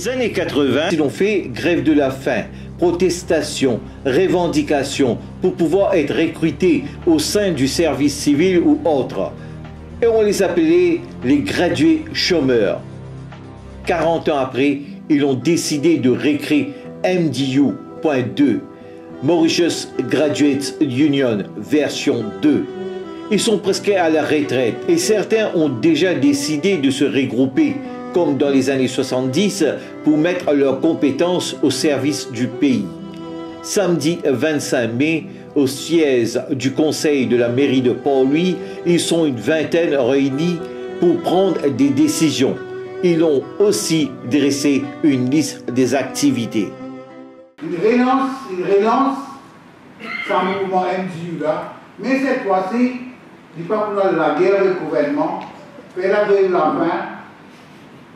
les années 80, ils ont fait grève de la faim, protestation, revendication pour pouvoir être recrutés au sein du service civil ou autre. Et on les appelait les gradués chômeurs. 40 ans après, ils ont décidé de recréer MDU.2, Mauritius Graduates Union version 2. Ils sont presque à la retraite et certains ont déjà décidé de se regrouper, comme dans les années 70, pour mettre leurs compétences au service du pays. Samedi 25 mai, au siège du conseil de la mairie de Port-Louis, ils sont une vingtaine réunis pour prendre des décisions. Ils ont aussi dressé une liste des activités. Il relance ce mouvement MDU là, mais cette fois-ci, il pas pour la guerre du gouvernement, faire la grève de la faim,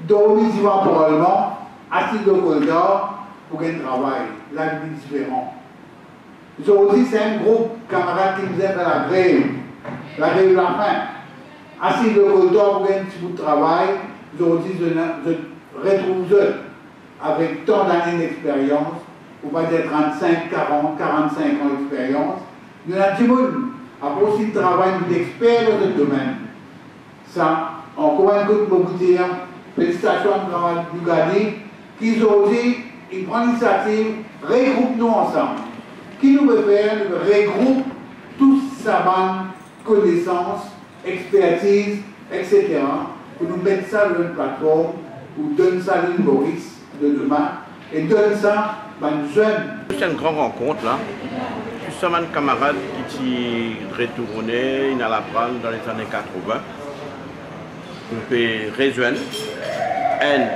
dormir devant le Parlement, assis au corridor pour un travail, la vie différente. Aujourd'hui, c'est un groupe camarade qui nous aide à la grève de la faim, assis au corridor pour un petit bout de travail. Aujourd'hui, je retrouve jeune, avec tant d'années d'expérience, on va dire 35, 40, 45 ans d'expérience. Il y en a du monde, après aussi le travail d'experts dans ce domaine. Ça, encore un coup de vous dire, félicitations au travail du Gadi, qui aujourd'hui, ils prennent l'initiative, regroupe-nous ensemble. Qui nous veut faire, nous regroupe toute sa bande, connaissances, expertise, etc. pour nous mettre ça sur une plateforme, pour donner ça à l'île Maurice de demain, et donner ça à nos jeunes. C'est une grande rencontre là. Je suis un camarade qui retourné à la prendre dans les années 80. On peut rejoindre,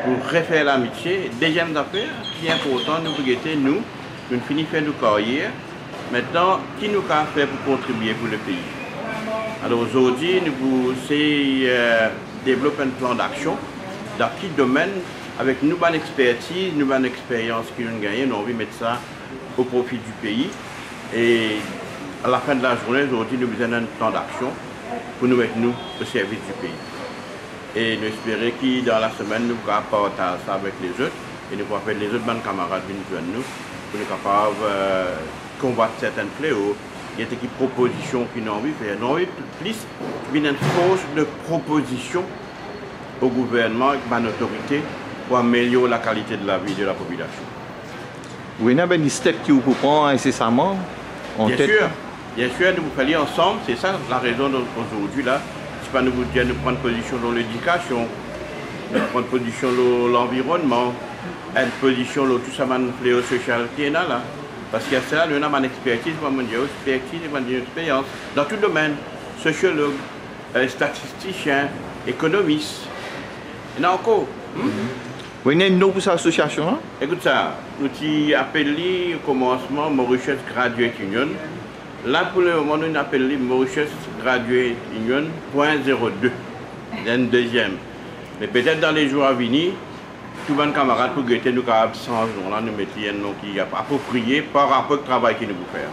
pour refaire l'amitié. Deuxième affaire, qui est important, nous finissons faire nos carrières. Maintenant, qui nous a fait pour contribuer pour le pays? Alors aujourd'hui, nous développer un plan d'action dans quel domaine, avec une bonne expertise, une bonne expérience que nous gagnons, nous avons envie de mettre ça au profit du pays. Et à la fin de la journée, aujourd'hui, nous avons un plan d'action pour nous mettre au service du pays. Et nous espérons que dans la semaine, nous pourrons partager ça avec les autres et nous pourrons faire les autres bonnes camarades venir joindre nous pour nous capables de combattre certains fléaux. Il y a des propositions qui n'ont envie de faire. Nous avons plus une force de proposition au gouvernement et à l'autorité pour améliorer la qualité de la vie de la population. Vous avez des steps qui vous prend incessamment en tête? Bien sûr, nous vous fallait ensemble, c'est ça la raison d'aujourd'hui là. C'est pas nous vous dire de prendre position dans l'éducation, de prendre position dans l'environnement, une position dans tout ça, le fléau social qui est là. Parce qu'il y a ça, nous avons une expertise, une expérience dans tout domaine, sociologue, statisticien, économiste. Il y en a encore. Vous avez une autre association? Écoute ça, nous avons appelé au commencement Mauritius Graduate Union. Là, pour le moment, nous appelons Mauritius Graduate Union .02. Il y a une deuxième. Mais peut-être dans les jours à venir, tout le monde camarade pour guetter nous capables de changer. Là, nous mettons un nom qui est approprié par rapport au travail que nous pouvons faire.